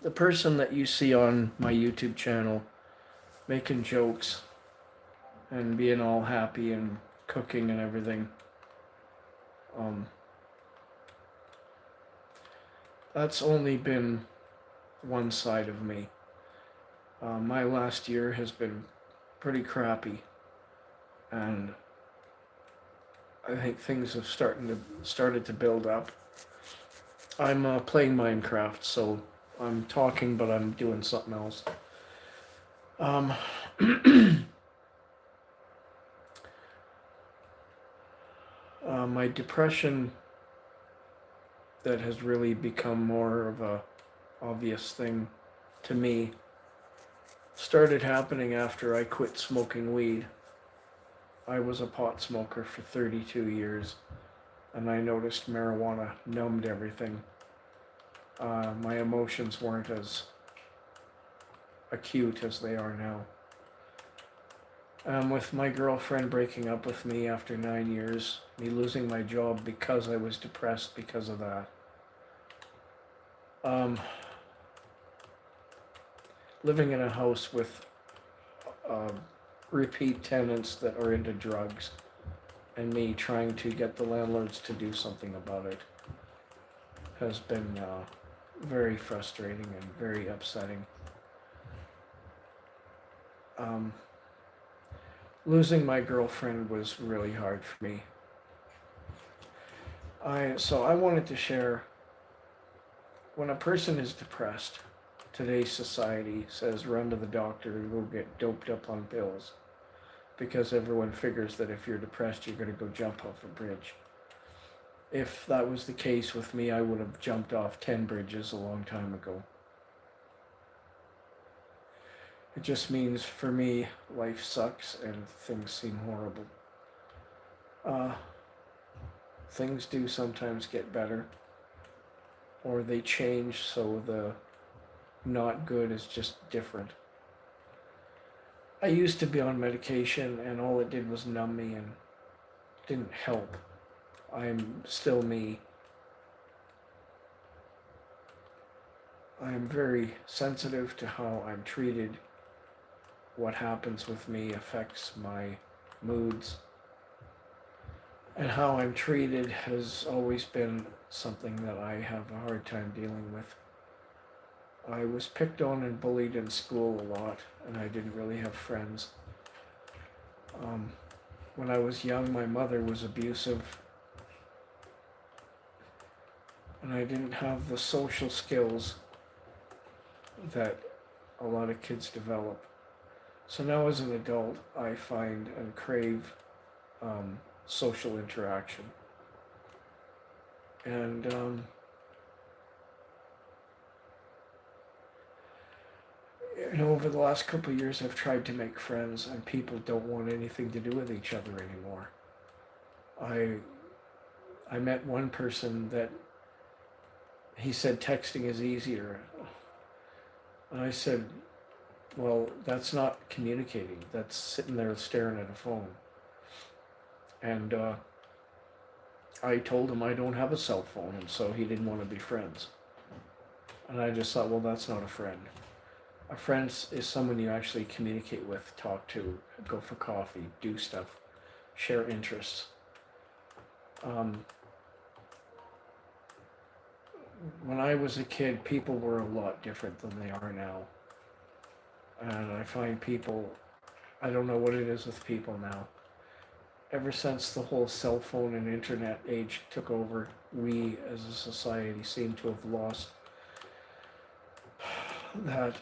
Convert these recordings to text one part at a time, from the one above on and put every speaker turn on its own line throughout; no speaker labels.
the person that you see on my YouTube channel making jokes and being all happy and cooking and everything, um, that's only been one side of me. My last year has been pretty crappy, and I think things have started to build up. I'm playing Minecraft, so I'm talking, but I'm doing something else. Um, my depression that has really become more of a obvious thing to me started happening after I quit smoking weed. I was a pot smoker for 32 years, and I noticed marijuana numbed everything. My emotions weren't as acute as they are now. With my girlfriend breaking up with me after 9 years, me losing my job because I was depressed because of that. Living in a house with repeat tenants that are into drugs, and me trying to get the landlords to do something about it has been very frustrating and very upsetting. Losing my girlfriend was really hard for me. So I wanted to share, when a person is depressed, today's society says run to the doctor and go get doped up on pills, because everyone figures that if you're depressed, you're going to go jump off a bridge. If that was the case with me, I would have jumped off 10 bridges a long time ago. It just means, for me, life sucks and things seem horrible. Things do sometimes get better, or they change, so the not good is just different. I used to be on medication, and all it did was numb me and didn't help. I'm still me. I'm very sensitive to how I'm treated. What happens with me affects my moods. And how I'm treated has always been something that I have a hard time dealing with. I was picked on and bullied in school a lot, and I didn't really have friends. When I was young, my mother was abusive, and I didn't have the social skills that a lot of kids develop. So now as an adult, I find and crave social interaction. And over the last couple of years, I've tried to make friends, and people don't want anything to do with each other anymore. I met one person that he said texting is easier. And I said, well, that's not communicating. That's sitting there staring at a phone. And I told him I don't have a cell phone, and so he didn't want to be friends. And I just thought, well, that's not a friend. A friend is someone you actually communicate with, talk to, go for coffee, do stuff, share interests. When I was a kid, people were a lot different than they are now. And I find people, I don't know what it is with people now. Ever since the whole cell phone and internet age took over, we as a society seem to have lost that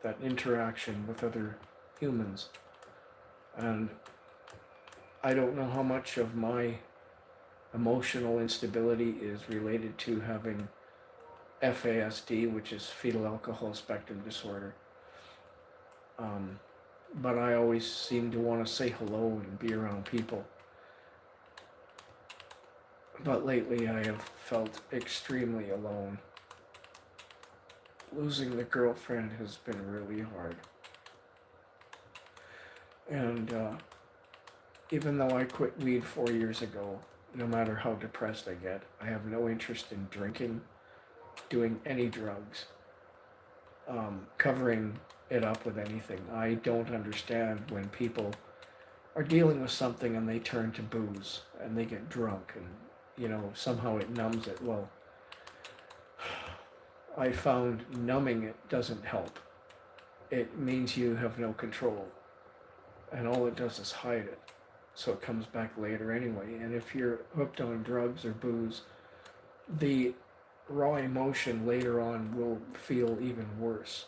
that interaction with other humans. And I don't know how much of my emotional instability is related to having FASD, which is fetal alcohol spectrum disorder. But I always seem to want to say hello and be around people. But lately I have felt extremely alone. Losing the girlfriend has been really hard. And even though I quit weed 4 years ago, no matter how depressed I get, I have no interest in drinking doing any drugs, covering it up with anything. I don't understand when people are dealing with something and they turn to booze and they get drunk and, somehow it numbs it. Well, I found numbing it doesn't help. It means you have no control. And all it does is hide it. So it comes back later anyway. And if you're hooked on drugs or booze, the raw emotion later on will feel even worse.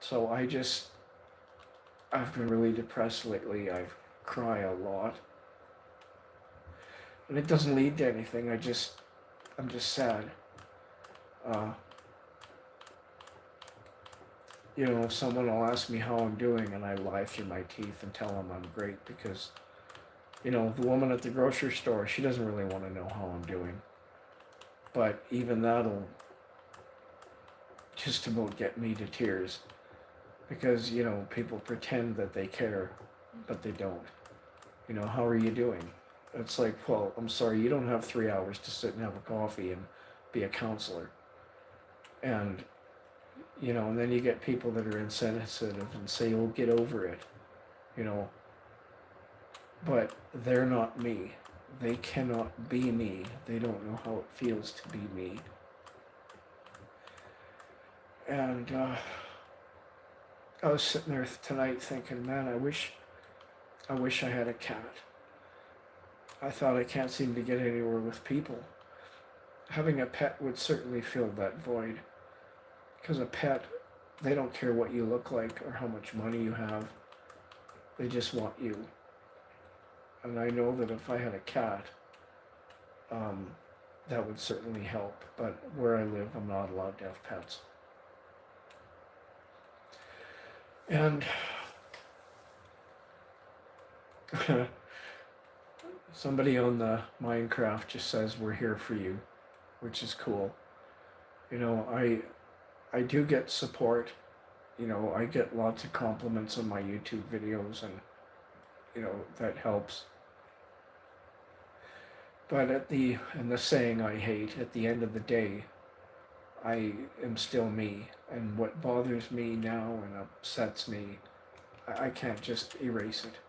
So I've been really depressed lately. I cry a lot. And it doesn't lead to anything. I'm just sad. Someone will ask me how I'm doing and I lie through my teeth and tell them I'm great because, the woman at the grocery store, she doesn't really want to know how I'm doing. But even that'll just about get me to tears because, people pretend that they care, but they don't. How are you doing? It's like, well, I'm sorry, you don't have 3 hours to sit and have a coffee and be a counselor. And and then you get people that are insensitive and say, "Oh, get over it," But they're not me. They cannot be me. They don't know how it feels to be me. And I was sitting there tonight thinking, man, I wish I had a cat. I thought I can't seem to get anywhere with people. Having a pet would certainly fill that void. Because a pet, they don't care what you look like or how much money you have. They just want you. And I know that if I had a cat, that would certainly help. But where I live, I'm not allowed to have pets. And somebody on the Minecraft just says, "We're here for you," which is cool. I do get support. I get lots of compliments on my YouTube videos and, that helps. But and the saying I hate, at the end of the day, I am still me. And what bothers me now and upsets me, I can't just erase it.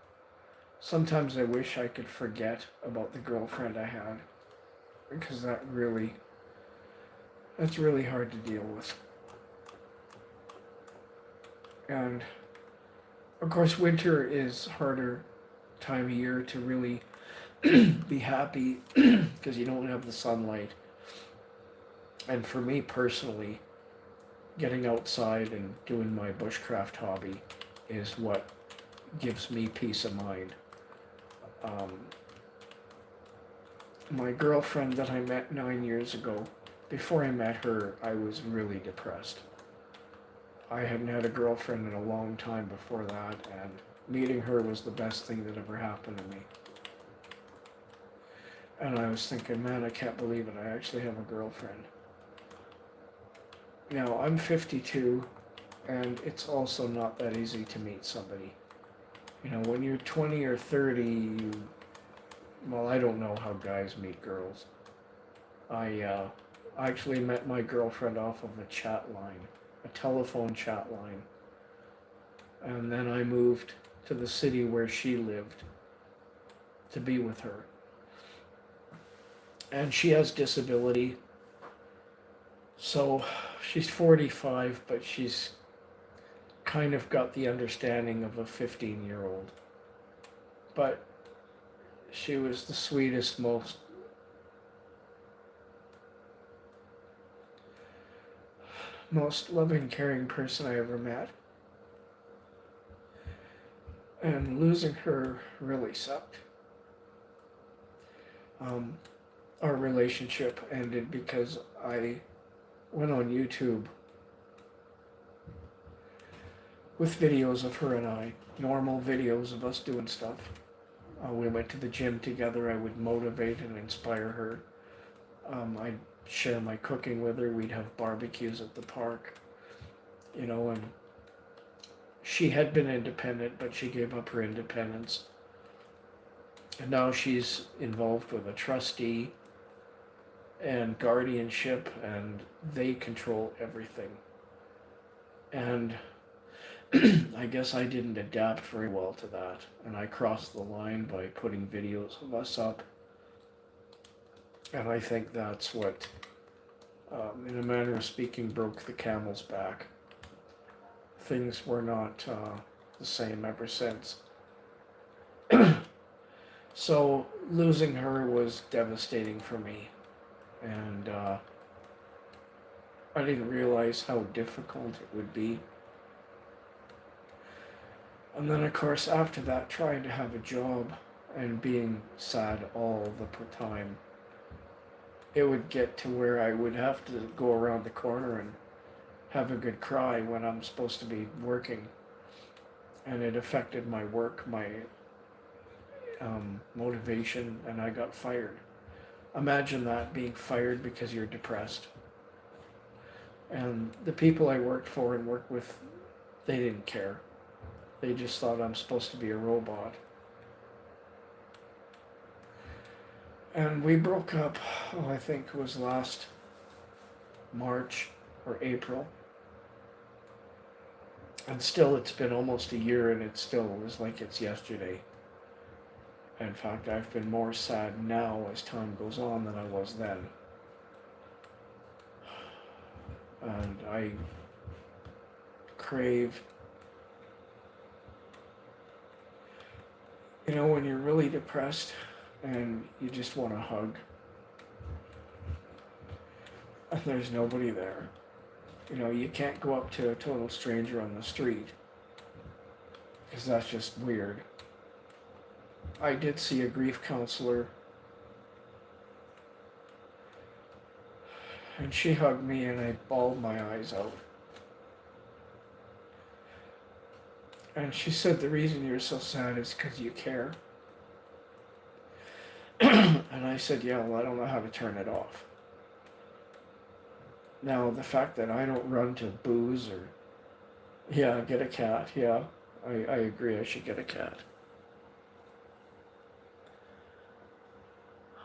Sometimes I wish I could forget about the girlfriend I had, because that's really hard to deal with. And of course, winter is harder time of year to really be happy because you don't have the sunlight. And for me personally, getting outside and doing my bushcraft hobby is what gives me peace of mind. My girlfriend that I met 9 years ago, before I met her, I was really depressed. I hadn't had a girlfriend in a long time before that, and meeting her was the best thing that ever happened to me. And I was thinking, man, I can't believe it, I actually have a girlfriend. Now, I'm 52, and it's also not that easy to meet somebody. When you're 20 or 30, I don't know how guys meet girls. I actually met my girlfriend off of a chat line. A telephone chat line. And then I moved to the city where she lived to be with her. And she has disability. So she's 45, but she's kind of got the understanding of a 15-year-old. But she was the sweetest, most loving, caring person I ever met. And losing her really sucked. Our relationship ended because I went on YouTube with videos of her and I, normal videos of us doing stuff. We went to the gym together. I would motivate and inspire her. I'd share my cooking with her. We'd have barbecues at the park, and she had been independent, but she gave up her independence. And now she's involved with a trustee, and guardianship, and they control everything. And I guess I didn't adapt very well to that, and I crossed the line by putting videos of us up. And I think that's what, in a manner of speaking, broke the camel's back. Things were not the same ever since. So losing her was devastating for me, and I didn't realize how difficult it would be. And then, of course, after that, trying to have a job and being sad all the time, it would get to where I would have to go around the corner and have a good cry when I'm supposed to be working. And it affected my work, my motivation, and I got fired. Imagine that, being fired because you're depressed. And the people I worked for and worked with, they didn't care. They just thought I'm supposed to be a robot. And we broke up, I think it was last March or April. And still, it's been almost a year, and it still was like it's yesterday. In fact, I've been more sad now as time goes on than I was then. And I crave, when you're really depressed and you just want a hug, and there's nobody there. You can't go up to a total stranger on the street, because that's just weird. I did see a grief counselor, and she hugged me, and I bawled my eyes out. And she said, the reason you're so sad is because you care. And I said, yeah, well, I don't know how to turn it off. Now, the fact that I don't run to booze or, get a cat, I agree, I should get a cat.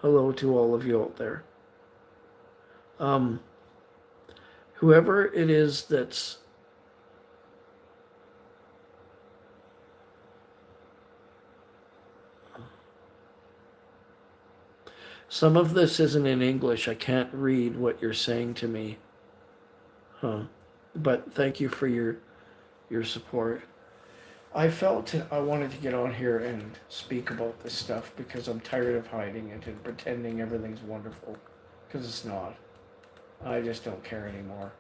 Hello to all of you out there. Whoever it is that's some of this isn't in English. I can't read what you're saying to me. But thank you for your support. I felt I wanted to get on here and speak about this stuff because I'm tired of hiding it and pretending everything's wonderful, because it's not. I just don't care anymore.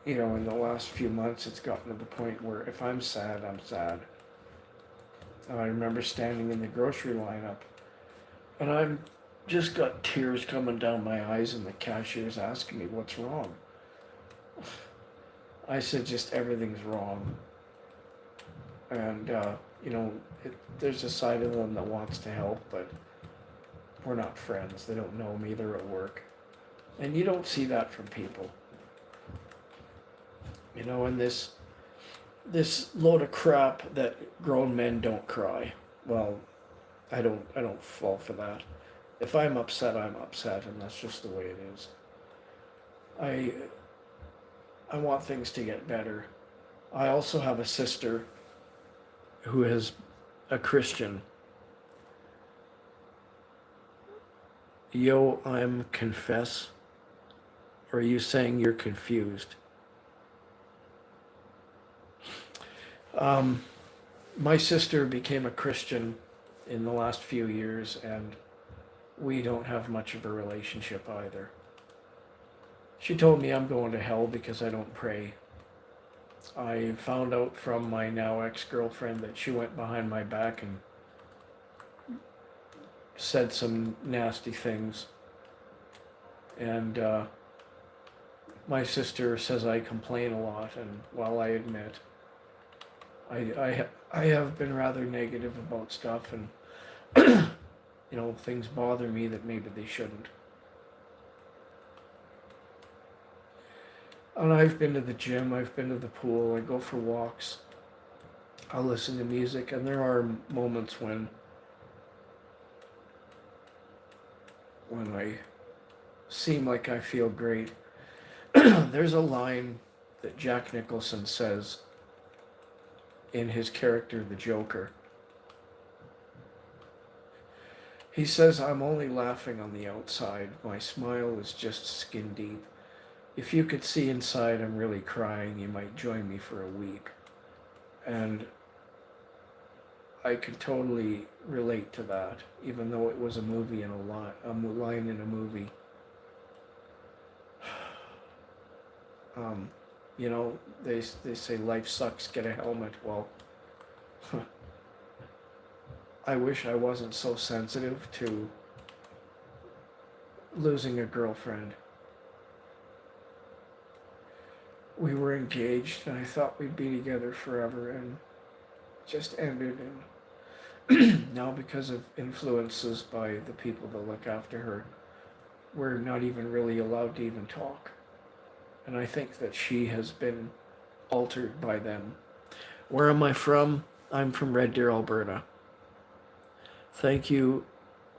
In the last few months, it's gotten to the point where if I'm sad, I'm sad. I remember standing in the grocery lineup, and I've just got tears coming down my eyes, and the cashier's asking me, what's wrong? I said, just everything's wrong. And, there's a side of them that wants to help, but we're not friends. They don't know me. They're at work. And you don't see that from people. And this load of crap that grown men don't cry. Well, I don't fall for that. If I'm upset, I'm upset, and that's just the way it is. I want things to get better. I also have a sister who is a Christian. I'm confess. Or are you saying you're confused? My sister became a Christian in the last few years, and we don't have much of a relationship either. She told me I'm going to hell because I don't pray. I found out from my now ex-girlfriend that she went behind my back and said some nasty things. And my sister says I complain a lot, and while I admit I have been rather negative about stuff, and things bother me that maybe they shouldn't. And I've been to the gym, I've been to the pool, I go for walks, I'll listen to music, and there are moments when when I seem like I feel great. There's a line that Jack Nicholson says in his character, the Joker. He says, "I'm only laughing on the outside. My smile is just skin deep. If you could see inside I'm really crying, you might join me for a week." And I could totally relate to that, even though it was a movie and a line in a movie. Um, they say life sucks, get a helmet. Well, I wish I wasn't so sensitive to losing a girlfriend. We were engaged and I thought we'd be together forever, and just ended. And now, because of influences by the people that look after her, we're not even really allowed to even talk. And I think that she has been altered by them. Where am I from? I'm from Red Deer, Alberta. Thank you,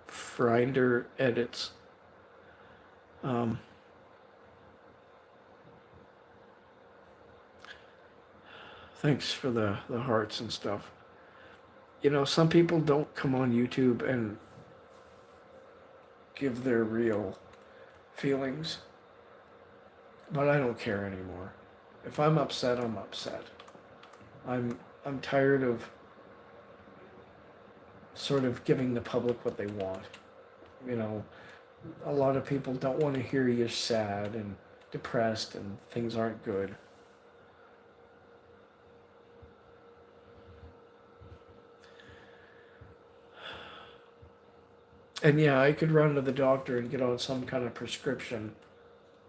Frinder Edits. Thanks for the hearts and stuff. Some people don't come on YouTube and give their real feelings, but I don't care anymore. If I'm upset, I'm upset. I'm tired of sort of giving the public what they want. A lot of people don't want to hear you're sad and depressed and things aren't good. And yeah, I could run to the doctor and get on some kind of prescription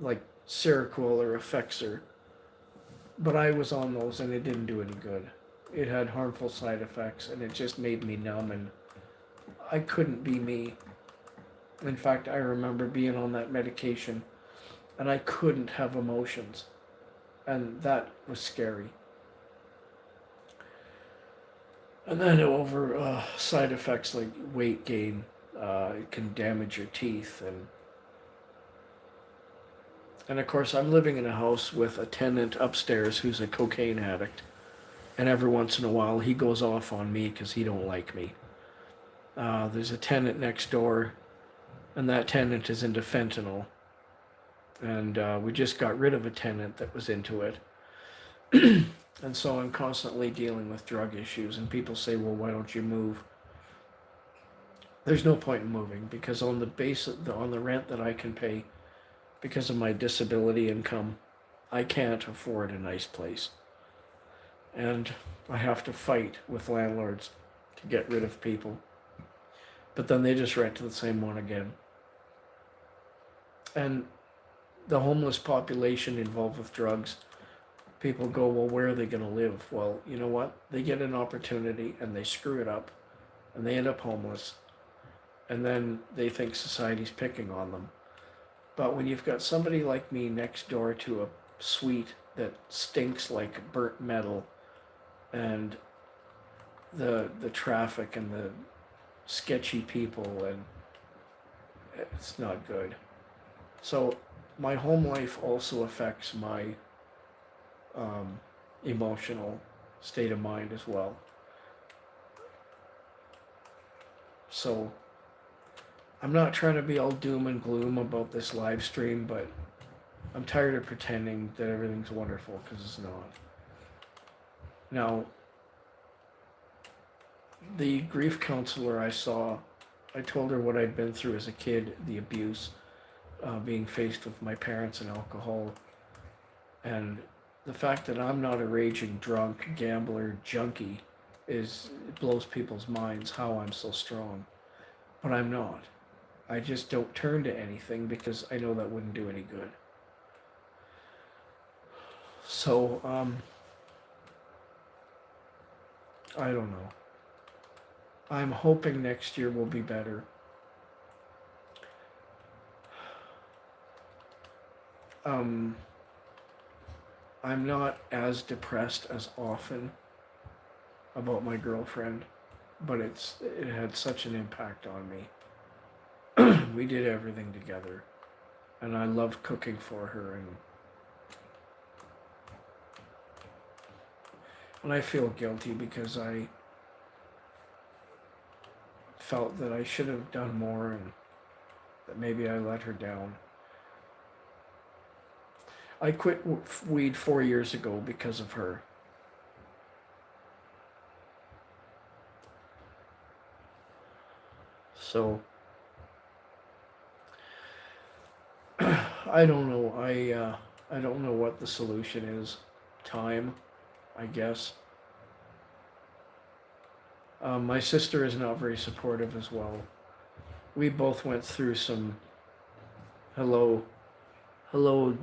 like Seroquel or Effexor, but I was on those and it didn't do any good. It had harmful side effects and it just made me numb, and I couldn't be me. In fact, I remember being on that medication and I couldn't have emotions, and that was scary. And then over side effects like weight gain, it can damage your teeth, and of course I'm living in a house with a tenant upstairs who's a cocaine addict, and every once in a while he goes off on me because he don't like me. There's a tenant next door, and that tenant is into fentanyl, and we just got rid of a tenant that was into it. And so I'm constantly dealing with drug issues, and people say, well, why don't you move? There's no point in moving, because on the rent that I can pay because of my disability income, I can't afford a nice place. And I have to fight with landlords to get rid of people. But then they just rent to the same one again. And the homeless population involved with drugs, people go, well, where are they going to live? Well, you know what? They get an opportunity and they screw it up and they end up homeless. And then they think society's picking on them. But when you've got somebody like me next door to a suite that stinks like burnt metal, and the traffic and the sketchy people, and it's not good. So my home life also affects my emotional state of mind as well. So I'm not trying to be all doom and gloom about this live stream, but I'm tired of pretending that everything's wonderful, because it's not. Now, the grief counselor I saw, I told her what I'd been through as a kid, the abuse, being faced with my parents and alcohol, and the fact that I'm not a raging drunk, gambler, junkie, it blows people's minds how I'm so strong. But I'm not. I just don't turn to anything because I know that wouldn't do any good. So, I don't know. I'm hoping next year will be better. I'm not as depressed as often about my girlfriend, but it had such an impact on me. We did everything together, and I loved cooking for her, and I feel guilty because I felt that I should have done more and that maybe I let her down. I quit weed 4 years ago because of her. So I don't know. I don't know what the solution is. Time, I guess. My sister is not very supportive as well. We both went through some. Hello, hello,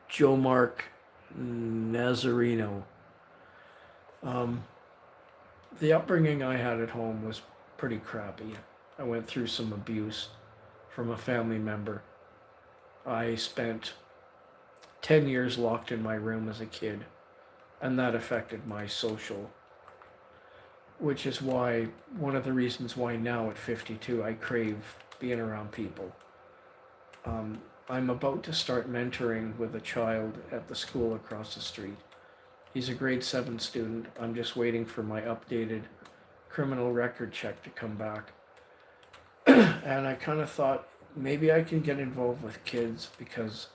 Joe Mark Nazarino. Um, the upbringing I had at home was pretty crappy. I went through some abuse from a family member. I spent 10 years locked in my room as a kid, and that affected my social, which is why, one of the reasons why now at 52 I crave being around people. I'm about to start mentoring with a child at the school across the street. He's a grade 7 student. I'm just waiting for my updated criminal record check to come back. And I kind of thought maybe I can get involved with kids because,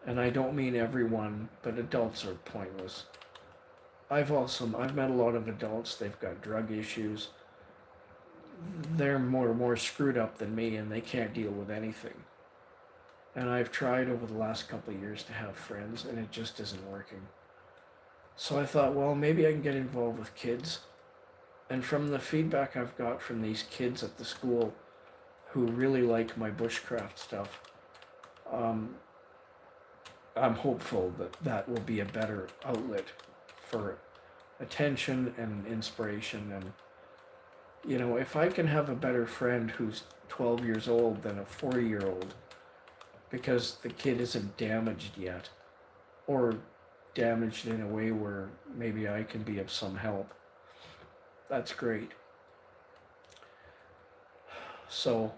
and I don't mean everyone, but adults are pointless. I've met a lot of adults. They've got drug issues. They're more screwed up than me, and they can't deal with anything. And I've tried over the last couple of years to have friends, and it just isn't working. So I thought, well, maybe I can get involved with kids. And from the feedback I've got from these kids at the school who really like my bushcraft stuff, I'm hopeful that that will be a better outlet for attention and inspiration. And, you know, if I can have a better friend who's 12 years old than a 40-year-old, because the kid isn't damaged yet, or damaged in a way where maybe I can be of some help, that's great. So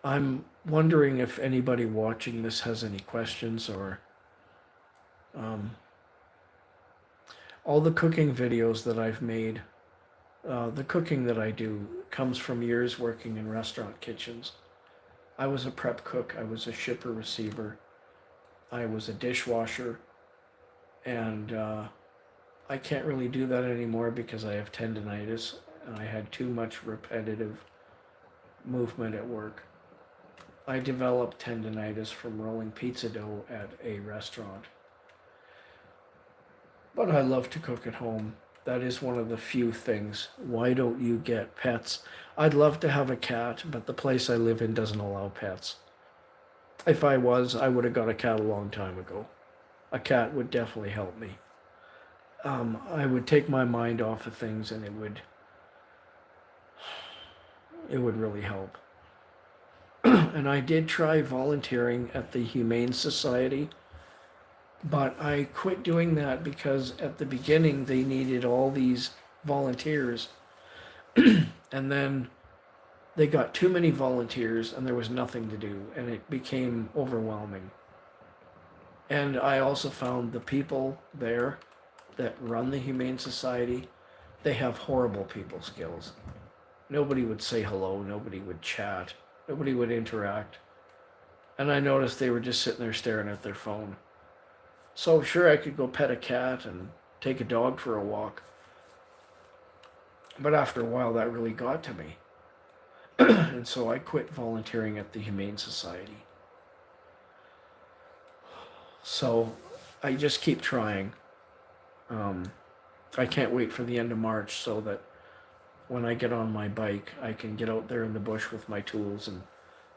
I'm wondering if anybody watching this has any questions, or all the cooking videos that I've made, the cooking that I do comes from years working in restaurant kitchens. I was a prep cook, I was a shipper receiver, I was a dishwasher, and I can't really do that anymore because I have tendonitis and I had too much repetitive movement at work. I developed tendonitis from rolling pizza dough at a restaurant. But I love to cook at home. That is one of the few things. Why don't you get pets? I'd love to have a cat, but the place I live in doesn't allow pets. If I would have got a cat a long time ago. A cat would definitely help me. I would take my mind off of things, and it would really help. And I did try volunteering at the Humane Society, but I quit doing that because at the beginning they needed all these volunteers, and then they got too many volunteers and there was nothing to do, and it became overwhelming. And I also found the people there that run the Humane Society, they have horrible people skills. Nobody would say hello, nobody would chat, nobody would interact. And I noticed they were just sitting there staring at their phone. So sure, I could go pet a cat and take a dog for a walk. But after a while, that really got to me. And so I quit volunteering at the Humane Society. So I just keep trying. I can't wait for the end of March so that when I get on my bike, I can get out there in the bush with my tools and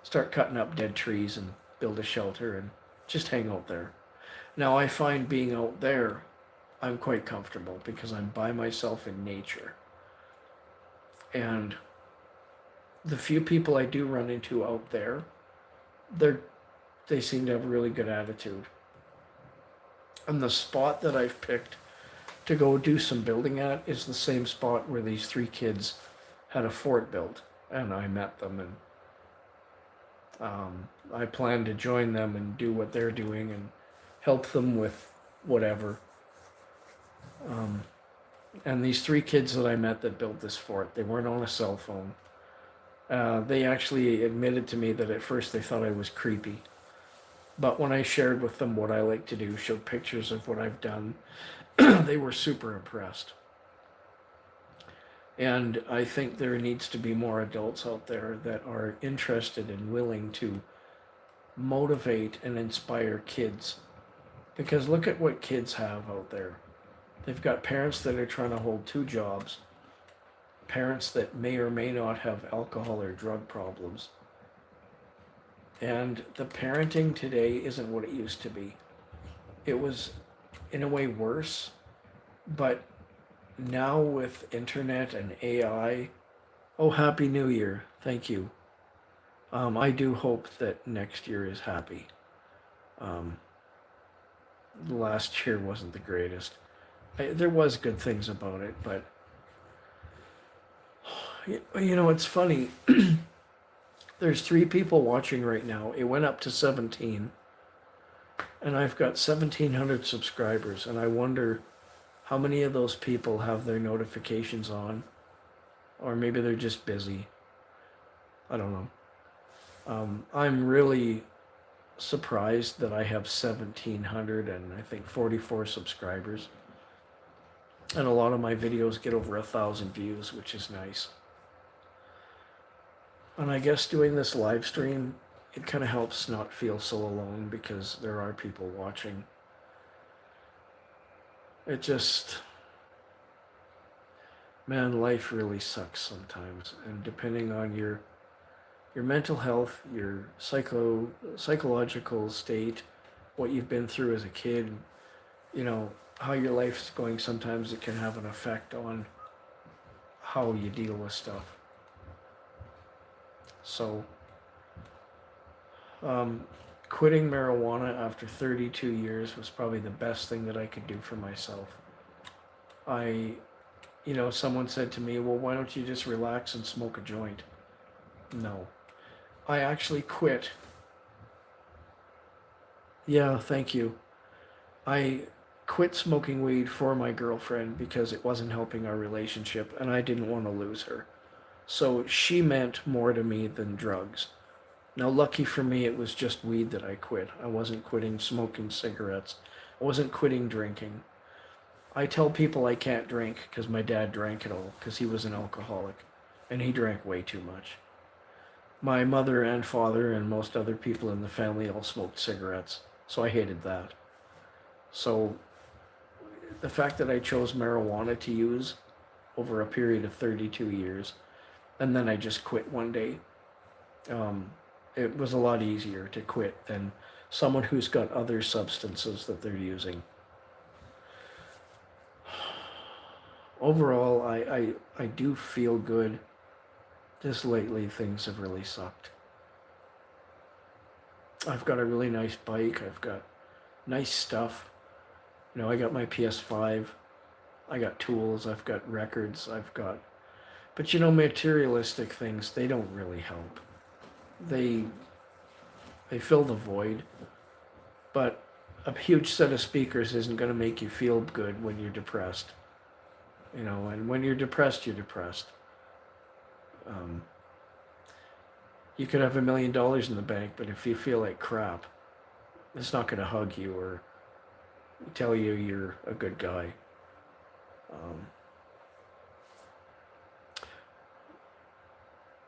start cutting up dead trees and build a shelter and just hang out there. Now I find being out there, I'm quite comfortable because I'm by myself in nature. And the few people I do run into out there, they seem to have a really good attitude. And the spot that I've picked to go do some building at is the same spot where these 3 kids had a fort built. and I met them, and I plan to join them and do what they're doing and help them with whatever. Um, and these three kids that I met that built this fort, they weren't on a cell phone. They actually admitted to me that at first they thought I was creepy. But when I shared with them what I like to do, showed pictures of what I've done, they were super impressed. And I think there needs to be more adults out there that are interested and willing to motivate and inspire kids. Because look at what kids have out there. They've got parents that are trying to hold two jobs, parents that may or may not have alcohol or drug problems. And the parenting today isn't what it used to be. It was, in a way, worse, but now with internet and AI, oh, Happy New Year. Thank you. I do hope that next year is happy. Um, last year wasn't the greatest. There was good things about it, but you know, it's funny. There's 3 people watching right now. It went up to 17, and I've got 1,700 subscribers, and I wonder how many of those people have their notifications on, or maybe they're just busy. I don't know. I'm really surprised that I have 1,700 and I think 44 subscribers. And a lot of my videos get over 1,000 views, which is nice. And I guess doing this live stream, it kind of helps not feel so alone because there are people watching. It just, man, life really sucks sometimes. And depending on your mental health, your psychological state, what you've been through as a kid, you know, how your life's going, sometimes it can have an effect on how you deal with stuff. So, quitting marijuana after 32 years was probably the best thing that I could do for myself. Someone said to me, well, why don't you just relax and smoke a joint? No. I actually quit. Yeah, thank you. I quit smoking weed for my girlfriend because it wasn't helping our relationship and I didn't want to lose her. So she meant more to me than drugs. Now, lucky for me, it was just weed that I quit. I wasn't quitting smoking cigarettes. I wasn't quitting drinking. I tell people I can't drink because my dad drank it all because he was an alcoholic and he drank way too much. My mother and father and most other people in the family all smoked cigarettes, so I hated that. So the fact that I chose marijuana to use over a period of 32 years, and then I just quit one day, it was a lot easier to quit than someone who's got other substances that they're using. Overall, I do feel good. Just lately, things have really sucked. I've got a really nice bike. I've got nice stuff. You know, I got my PS5. I got tools. I've got records. But you know, materialistic things, they don't really help. They fill the void. But a huge set of speakers isn't going to make you feel good when you're depressed. You know, and when you're depressed, you're depressed. You could have $1 million in the bank, but if you feel like crap, it's not going to hug you or tell you you're a good guy.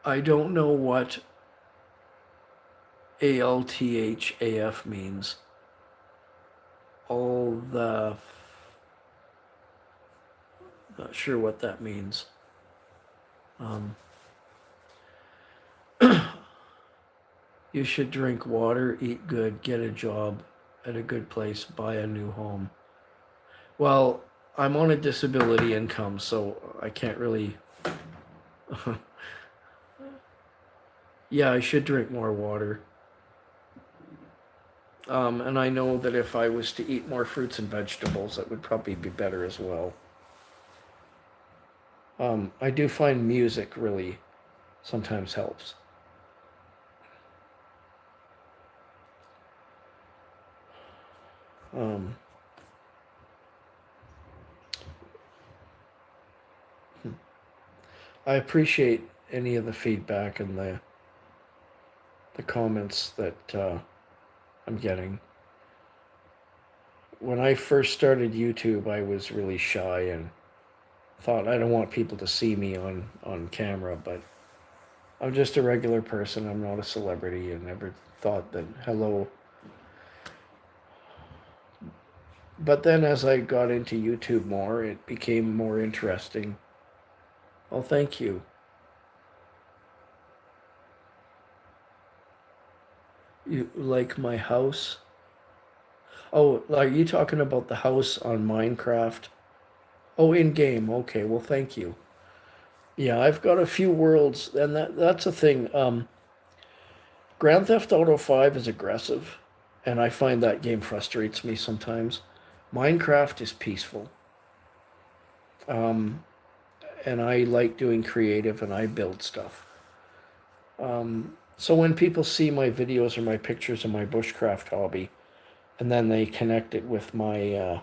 I don't know what ALTHAF means. Not sure what that means. You should drink water, eat good, get a job at a good place, buy a new home. Well, I'm on a disability income, so I can't really... Yeah, I should drink more water. And I know that if I was to eat more fruits and vegetables, that would probably be better as well. I do find music really sometimes helps. I appreciate any of the feedback and the comments that I'm getting. When I first started YouTube, I was really shy and thought I don't want people to see me on camera, but I'm just a regular person. I'm not a celebrity, and never thought that hello. But then as I got into YouTube more, it became more interesting. Oh, thank you. You like my house? Oh, are you talking about the house on Minecraft? Oh, in game. Okay, well, thank you. Yeah, I've got a few worlds, and that's a thing. Grand Theft Auto 5 is aggressive, and I find that game frustrates me sometimes. Minecraft is peaceful. Um, and I like doing creative and I build stuff. So when people see my videos or my pictures of my bushcraft hobby, and then they connect it with my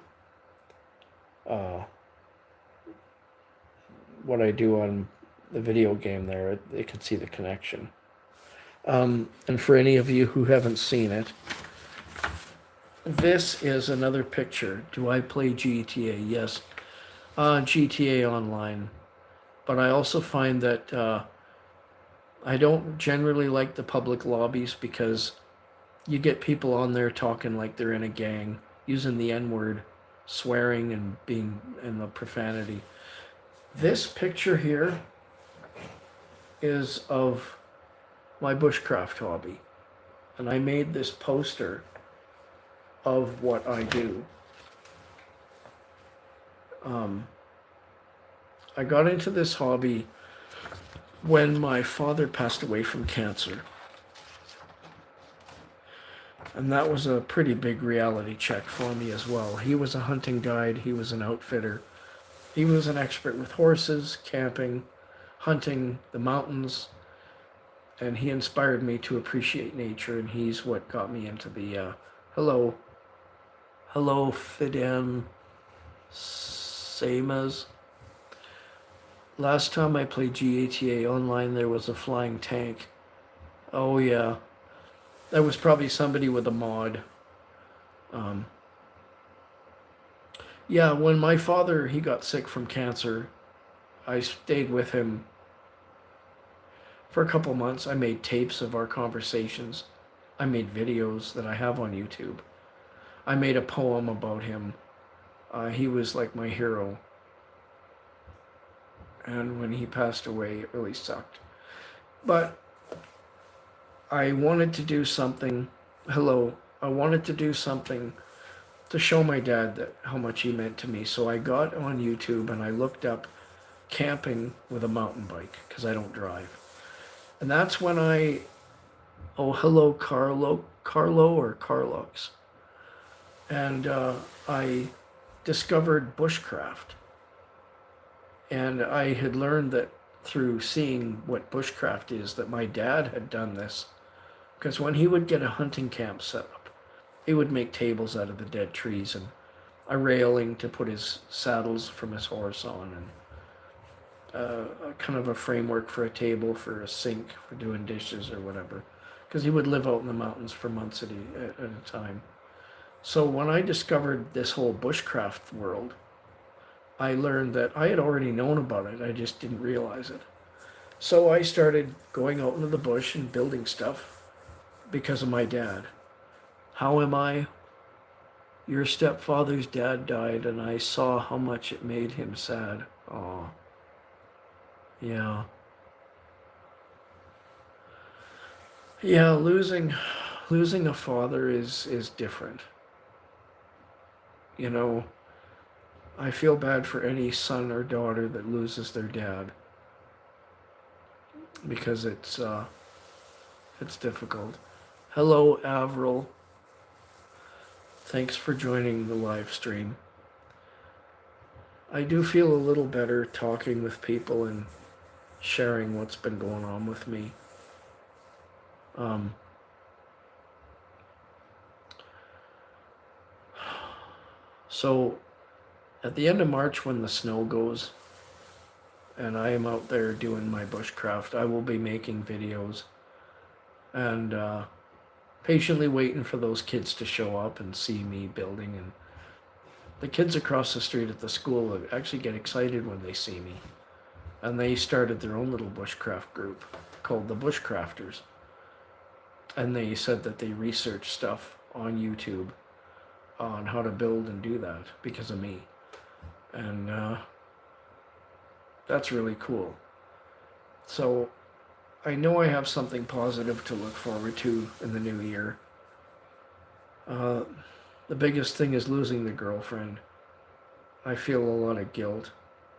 what I do on the video game there, they can see the connection. And for any of you who haven't seen it, this is another picture. Do I play GTA? Yes. GTA Online. But I also find that I don't generally like the public lobbies because you get people on there talking like they're in a gang, using the N-word, swearing and being in the profanity. This picture here is of my bushcraft hobby. And I made this poster of what I do. I got into this hobby when my father passed away from cancer. And that was a pretty big reality check for me as well. He was a hunting guide, he was an outfitter. He was an expert with horses, camping, hunting, the mountains, and he inspired me to appreciate nature, and he's what got me into the hello Fidan Samas. Last time I played GTA Online, there was a flying tank. Oh yeah, that was probably somebody with a mod. Yeah, when my father, he got sick from cancer, I stayed with him for a couple months. I made tapes of our conversations. I made videos that I have on YouTube. I made a poem about him. He was like my hero. And when he passed away, it really sucked. But I wanted to do something. I wanted to do something to show my dad that how much he meant to me. So I got on YouTube and I looked up camping with a mountain bike because I don't drive. And that's when hello Carlo or Carlux. And I discovered bushcraft. And I had learned that through seeing what bushcraft is, that my dad had done this. Because when he would get a hunting camp set up, he would make tables out of the dead trees and a railing to put his saddles from his horse on, and kind of a framework for a table, for a sink, for doing dishes or whatever. Because he would live out in the mountains for months at a time. So when I discovered this whole bushcraft world, I learned that I had already known about it, I just didn't realize it. So I started going out into the bush and building stuff because of my dad. How am I? Your stepfather's dad died, and I saw how much it made him sad. Oh, yeah. Yeah, losing a father is different. You know, I feel bad for any son or daughter that loses their dad because it's difficult. Hello, Avril. Thanks for joining the live stream. I do feel a little better talking with people and sharing what's been going on with me. So at the end of March, when the snow goes and I am out there doing my bushcraft, I will be making videos and patiently waiting for those kids to show up and see me building. And the kids across the street at the school actually get excited when they see me. And they started their own little bushcraft group called the Bushcrafters. And they said that they research stuff on YouTube on how to build and do that because of me. And that's really cool. So I know I have something positive to look forward to in the new year. The biggest thing is losing the girlfriend. I feel a lot of guilt,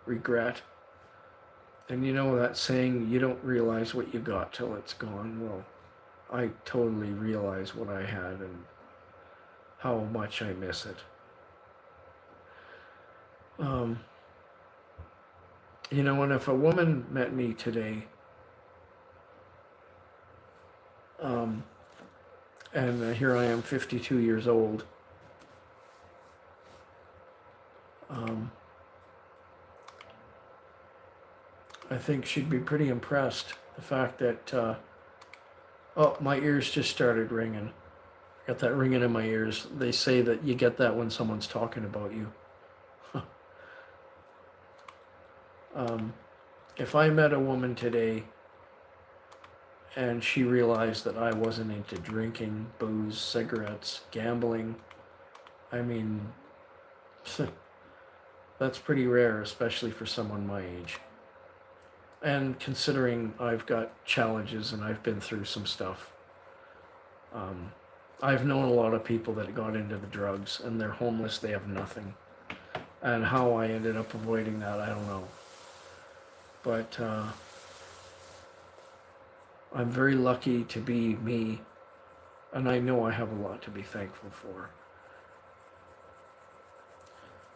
regret. And you know that saying, you don't realize what you got till it's gone? Well, I totally realize what I had and how much I miss it. You know, and if a woman met me today, and here I am 52 years old, I think she'd be pretty impressed. The fact that, oh, my ears just started ringing. Got that ringing in my ears. They say that you get that when someone's talking about you. If I met a woman today and she realized that I wasn't into drinking, booze, cigarettes, gambling, I mean, that's pretty rare, especially for someone my age. And considering I've got challenges and I've been through some stuff, I've known a lot of people that got into the drugs and they're homeless, they have nothing. And how I ended up avoiding that, I don't know. But I'm very lucky to be me, and I know I have a lot to be thankful for.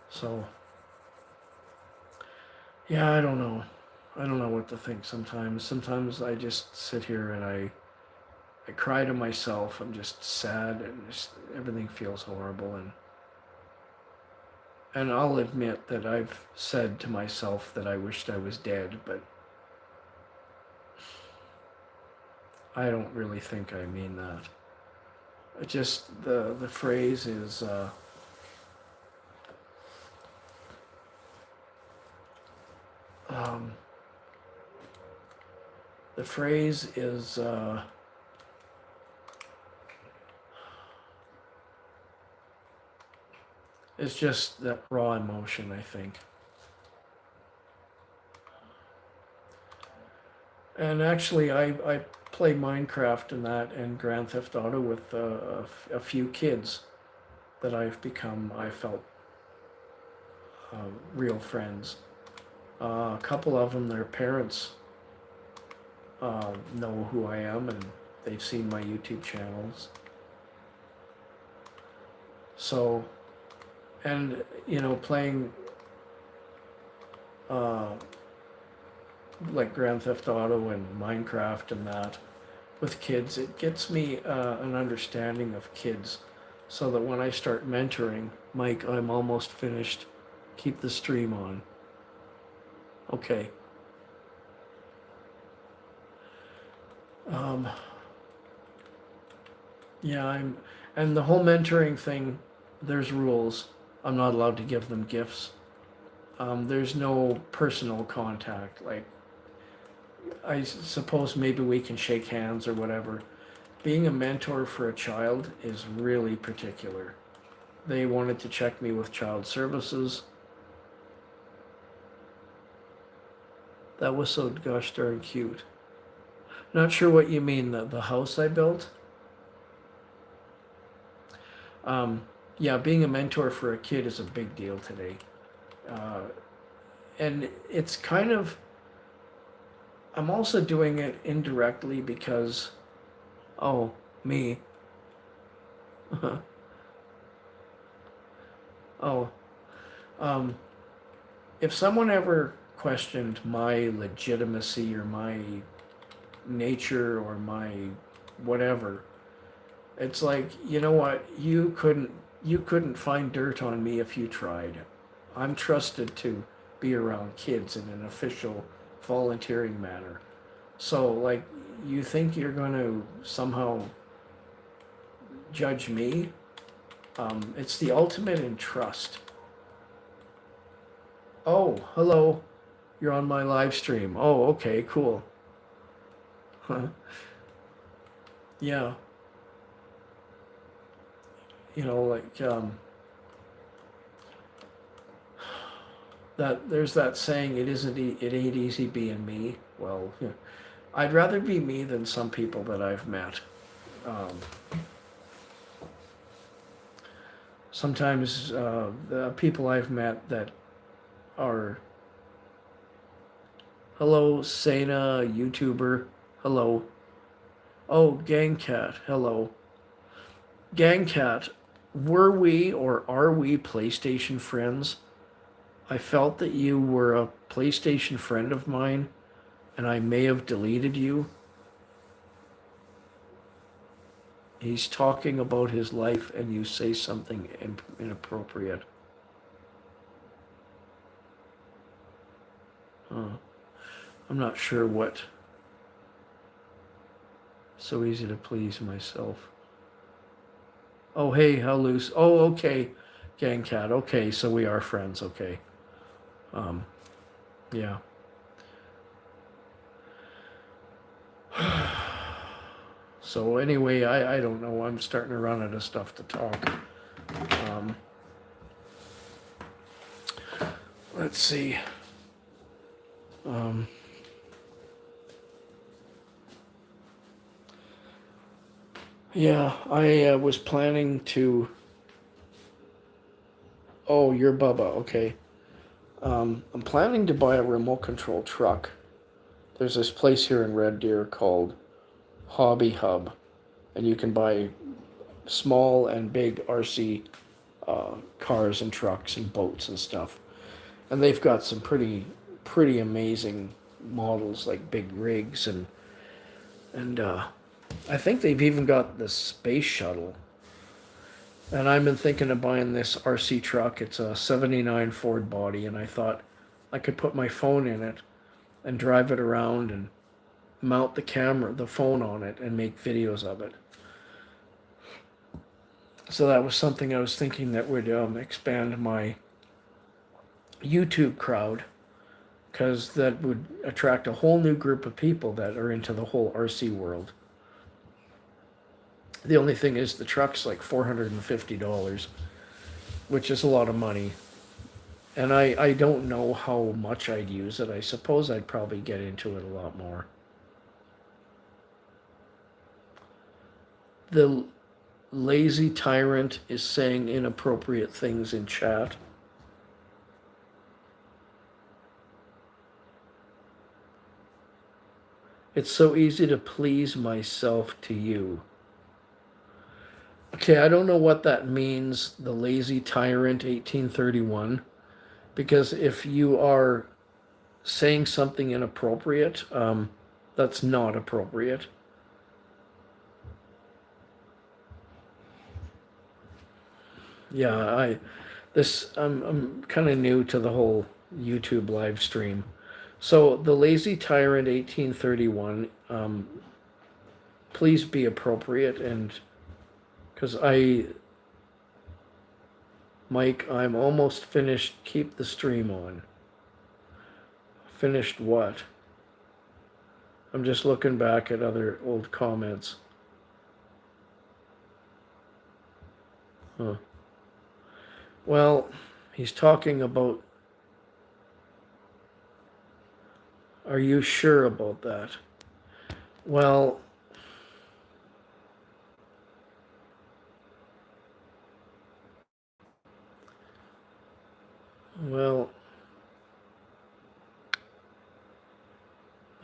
So, yeah, I don't know. I don't know what to think sometimes. Sometimes I just sit here and I cry to myself. I'm just sad and just, everything feels horrible. And I'll admit that I've said to myself that I wished I was dead, but I don't really think I mean that. It just, the phrase is, it's just that raw emotion, I think. And actually, I play Minecraft and that and Grand Theft Auto with a few kids that I've become, I felt, real friends. A couple of them, their parents know who I am and they've seen my YouTube channels. So, and you know, playing like Grand Theft Auto and Minecraft and that with kids, it gets me an understanding of kids, so that when I start mentoring, Mike, I'm almost finished, keep the stream on. Okay. Yeah, and the whole mentoring thing, there's rules. I'm not allowed to give them gifts. There's no personal contact. Like, I suppose maybe we can shake hands or whatever. Being a mentor for a child is really particular. They wanted to check me with child services. That was so gosh darn cute. Not sure what you mean, the house I built. Yeah, being a mentor for a kid is a big deal today. And it's kind of, I'm also doing it indirectly because, oh, me. Oh, if someone ever questioned my legitimacy or my nature or my whatever. It's like, you know what? You couldn't find dirt on me if you tried. I'm trusted to be around kids in an official volunteering manner. So like you think you're going to somehow judge me? It's the ultimate in trust. Oh, hello. You're on my live stream. Oh, okay, cool. Huh. Yeah. Like that. There's that saying. It ain't easy being me. Well, yeah. I'd rather be me than some people that I've met. Um, Sometimes the people I've met that are hello, Sana, YouTuber. Hello. Oh, Gangcat. Hello. Gangcat, were we or are we PlayStation friends? I felt that you were a PlayStation friend of mine, and I may have deleted you. He's talking about his life, and you say something inappropriate. I'm not sure what. So easy to please myself. Oh, hey, how loose. Oh, okay, Gangcat. Okay, so we are friends. Okay. Um, yeah. So anyway, I don't know. I'm starting to run out of stuff to talk. Um, let's see. Yeah, I was planning to. Oh, you're Bubba. Okay. I'm planning to buy a remote control truck. There's this place here in Red Deer called Hobby Hub, and you can buy small and big RC cars and trucks and boats and stuff. And they've got some pretty amazing models like big rigs and I think they've even got the space shuttle. And I've been thinking of buying this RC truck. It's a '79 Ford body, and I thought I could put my phone in it and drive it around and mount the phone on it, and make videos of it. So that was something I was thinking that would expand my YouTube crowd, because that would attract a whole new group of people that are into the whole RC world. The only thing is the truck's like $450, which is a lot of money. And I don't know how much I'd use it. I suppose I'd probably get into it a lot more. The lazy tyrant is saying inappropriate things in chat. It's so easy to please myself to you. Okay, I don't know what that means, the lazy tyrant 1831, because if you are saying something inappropriate, that's not appropriate. Yeah, I'm kind of new to the whole YouTube live stream. So the lazy tyrant 1831, please be appropriate, and because Mike, I'm almost finished. Keep the stream on. Finished what? I'm just looking back at other old comments. Huh. Well, he's talking about. Are you sure about that? Well, well,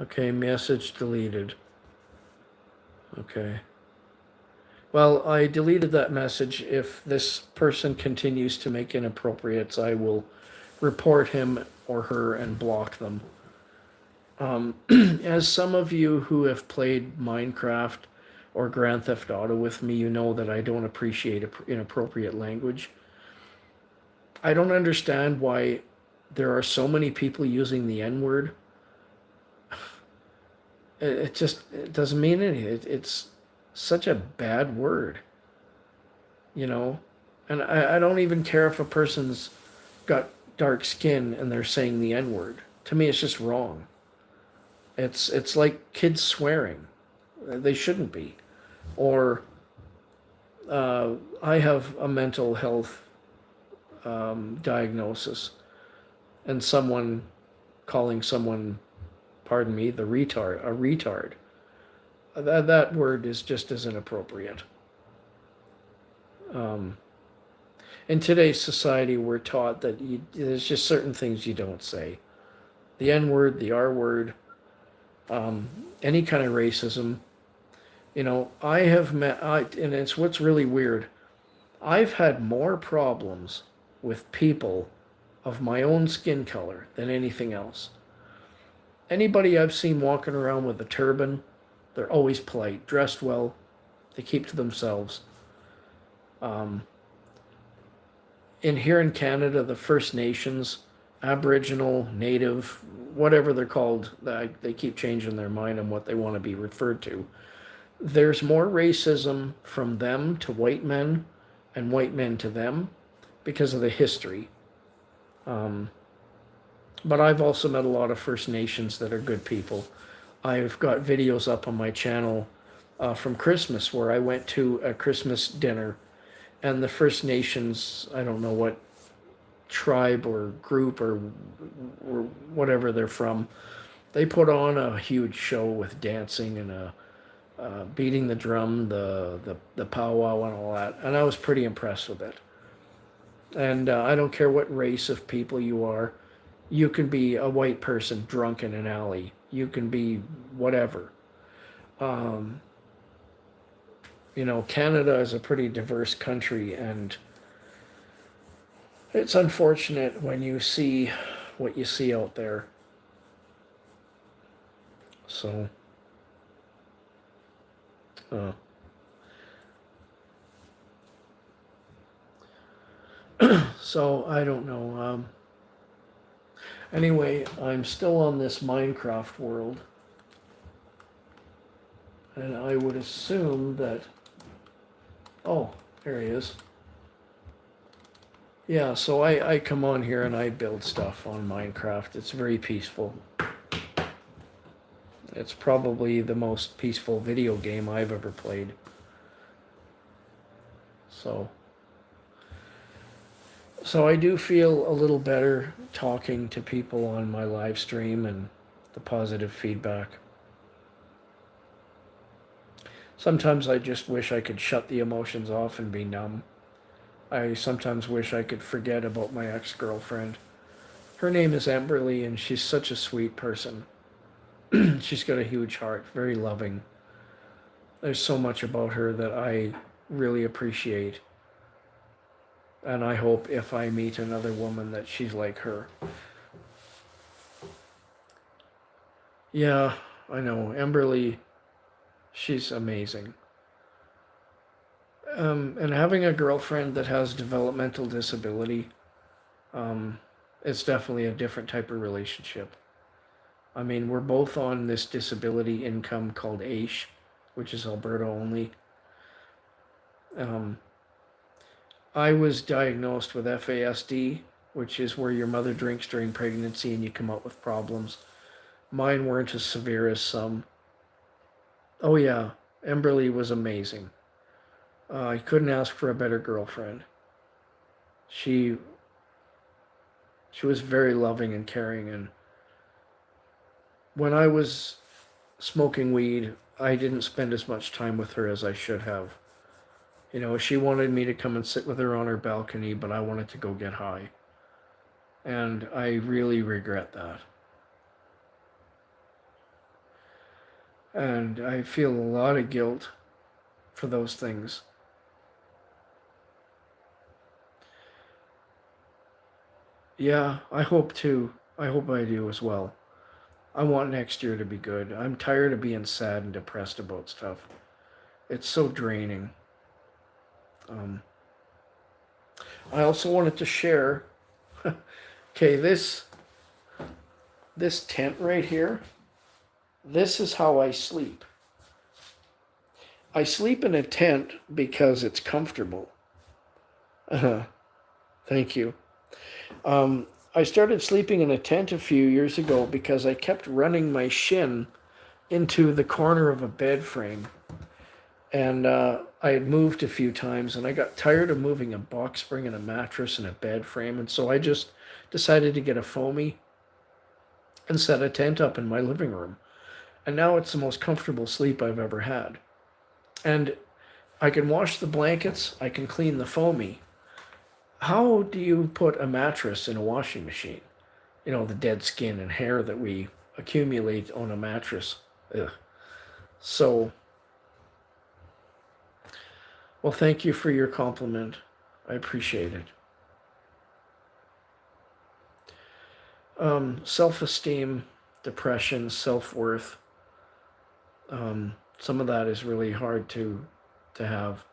okay, message deleted. Okay. Well, I deleted that message. If this person continues to make inappropriates, I will report him or her and block them. As some of you who have played Minecraft or Grand Theft Auto with me, you know that I don't appreciate inappropriate language. I don't understand why there are so many people using the N word. It doesn't mean anything. It's such a bad word, you know? And I don't even care if a person's got dark skin and they're saying the N word. To me, it's just wrong. It's like kids swearing. They shouldn't be. Or I have a mental health diagnosis, and someone calling someone, pardon me, a retard. That word is just as inappropriate. In today's society, we're taught that there's just certain things you don't say. The N word, the R word, any kind of racism. You know, and it's what's really weird. I've had more problems with people of my own skin color than anything else. Anybody I've seen walking around with a turban, they're always polite, dressed well, they keep to themselves. Um, here in Canada, the First Nations, Aboriginal, Native, whatever they're called, they keep changing their mind on what they want to be referred to. There's more racism from them to white men and white men to them because of the history. But I've also met a lot of First Nations that are good people. I've got videos up on my channel from Christmas where I went to a Christmas dinner, and the First Nations, I don't know what tribe or group or whatever they're from, they put on a huge show with dancing and beating the drum, the powwow and all that, and I was pretty impressed with it. And I don't care what race of people you are. You can be a white person drunk in an alley. You can be whatever. Um, Canada is a pretty diverse country, and it's unfortunate when you see what you see out there. So, uh, so I don't know. Anyway, I'm still on this Minecraft world, and I would assume that. Oh, there he is. Yeah, so I come on here and I build stuff on Minecraft. It's very peaceful. It's probably the most peaceful video game I've ever played. So I do feel a little better talking to people on my live stream and the positive feedback. Sometimes I just wish I could shut the emotions off and be numb. I sometimes wish I could forget about my ex-girlfriend. Her name is Amberly, and she's such a sweet person. She's got a huge heart, very loving. There's so much about her that I really appreciate. And I hope if I meet another woman that she's like her. Yeah, I know. Amberly, she's amazing. And having a girlfriend that has developmental disability, it's definitely a different type of relationship. I mean, we're both on this disability income called AISH, which is Alberta only. I was diagnosed with FASD, which is where your mother drinks during pregnancy and you come out with problems. Mine weren't as severe as some. Oh yeah, Emberly was amazing. I couldn't ask for a better girlfriend. She was very loving and caring, and when I was smoking weed, I didn't spend as much time with her as I should have. She wanted me to come and sit with her on her balcony, but I wanted to go get high. And I really regret that. And I feel a lot of guilt for those things. Yeah, I hope to I hope I do as well. I want next year to be good. I'm tired of being sad and depressed about stuff. It's so draining. Um, I also wanted to share. Okay, this tent right here. This is how I sleep. I sleep in a tent because it's comfortable. Thank you. I started sleeping in a tent a few years ago because I kept running my shin into the corner of a bed frame. And I had moved a few times and I got tired of moving a box spring and a mattress and a bed frame. And so I just decided to get a foamy and set a tent up in my living room. And now it's the most comfortable sleep I've ever had. And I can wash the blankets, I can clean the foamy. How do you put a mattress in a washing machine? You know, the dead skin and hair that we accumulate on a mattress. Ugh. So, well, thank you for your compliment. I appreciate it. Self-esteem, depression, self-worth. Some of that is really hard to have.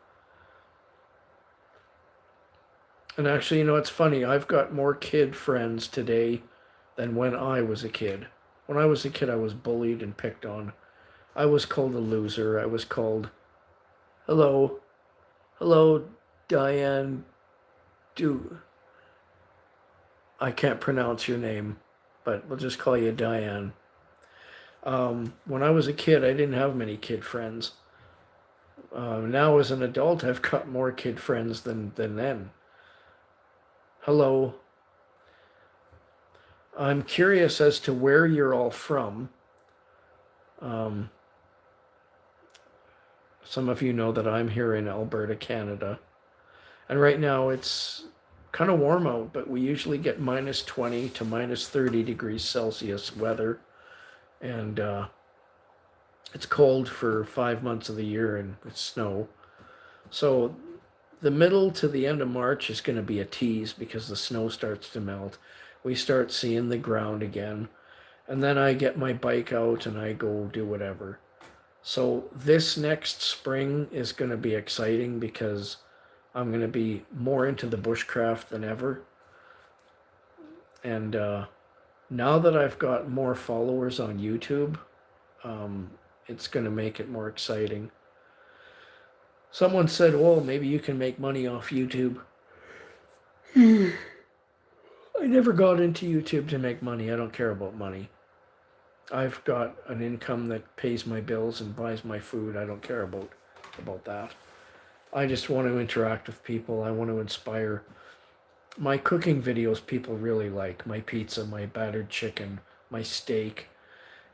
And actually, you know, it's funny. I've got more kid friends today than when I was a kid. When I was a kid, I was bullied and picked on. I was called a loser. I was called, hello, hello, Diane. Do I can't pronounce your name, but we'll just call you Diane. When I was a kid, I didn't have many kid friends. Now, as an adult, I've got more kid friends than then. Hello. I'm curious as to where you're all from. Um, some of you know that I'm here in Alberta, Canada. And right now it's kind of warm out, but we usually get minus 20 to minus 30 degrees Celsius weather. And it's cold for 5 months of the year and it's snow. So the middle to the end of March is going to be a tease because the snow starts to melt. We start seeing the ground again. And then I get my bike out and I go do whatever. So this next spring is going to be exciting because I'm going to be more into the bushcraft than ever. And now that I've got more followers on YouTube, it's going to make it more exciting. Someone said, well, maybe you can make money off YouTube. I never got into YouTube to make money. I don't care about money. I've got an income that pays my bills and buys my food. I don't care about that. I just want to interact with people. I want to inspire. My cooking videos people really like. My pizza, my battered chicken, my steak.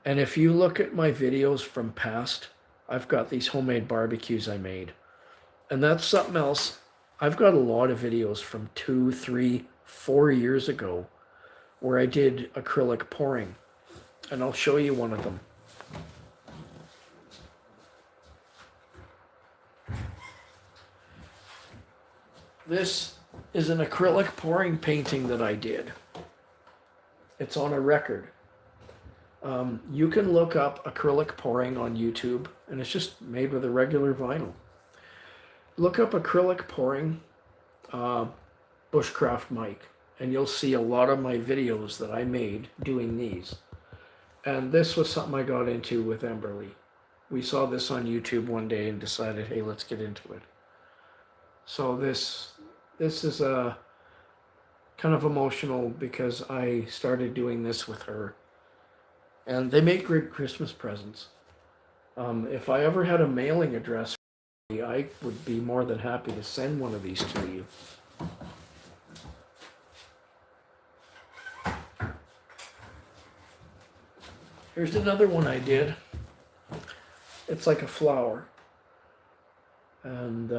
And if you look at my videos from past, I've got these homemade barbecues I made. And that's something else. I've got a lot of videos from 2, 3, 4 years ago where I did acrylic pouring. And I'll show you one of them. This is an acrylic pouring painting that I did. It's on a record. You can look up acrylic pouring on YouTube, and it's just made with a regular vinyl. Look up acrylic pouring, Bushcraft Mike, and you'll see a lot of my videos that I made doing these. And this was something I got into with Emberly. We saw this on YouTube one day and decided, hey, let's get into it. So this is kind of emotional because I started doing this with her. And they make great Christmas presents. If I ever had a mailing address, I would be more than happy to send one of these to you. Here's another one I did. It's like a flower. And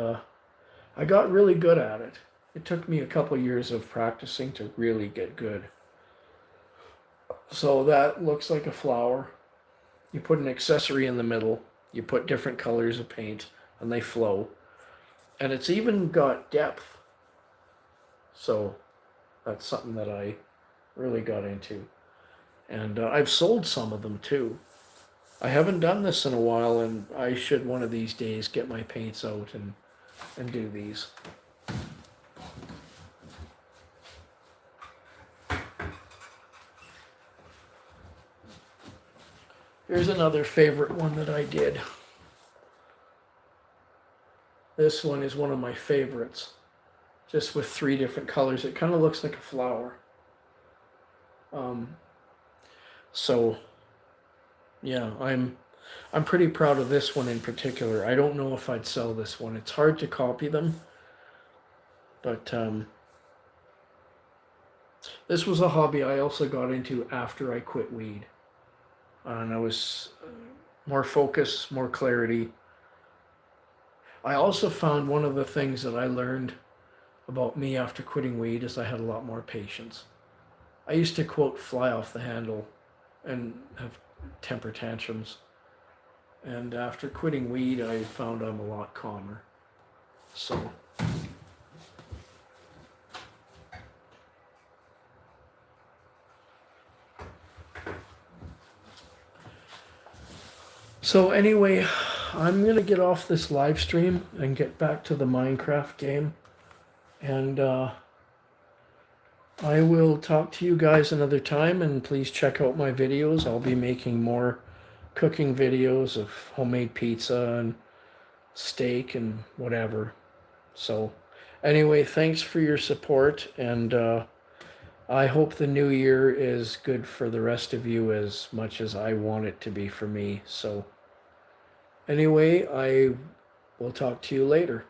I got really good at it. It took me a couple years of practicing to really get good. So that looks like a flower. You put an accessory in the middle. You put different colors of paint and they flow. And it's even got depth. So that's something that I really got into. And I've sold some of them too. I haven't done this in a while, and I should one of these days get my paints out and do these. Here's another favorite one that I did. This one is one of my favorites. Just with 3 different colors. It kind of looks like a flower. So yeah, I'm pretty proud of this one in particular. I don't know if I'd sell this one. It's hard to copy them, but this was a hobby I also got into after I quit weed, and I was more focus, more clarity. I also found one of the things that I learned about me after quitting weed is I had a lot more patience. I used to quote fly off the handle and have temper tantrums. And after quitting weed, I found I'm a lot calmer. So anyway, I'm going to get off this live stream and get back to the Minecraft game. And I will talk to you guys another time, and please check out my videos. I'll be making more cooking videos of homemade pizza and steak and whatever. So anyway, thanks for your support, and I hope the new year is good for the rest of you as much as I want it to be for me. So anyway, I will talk to you later.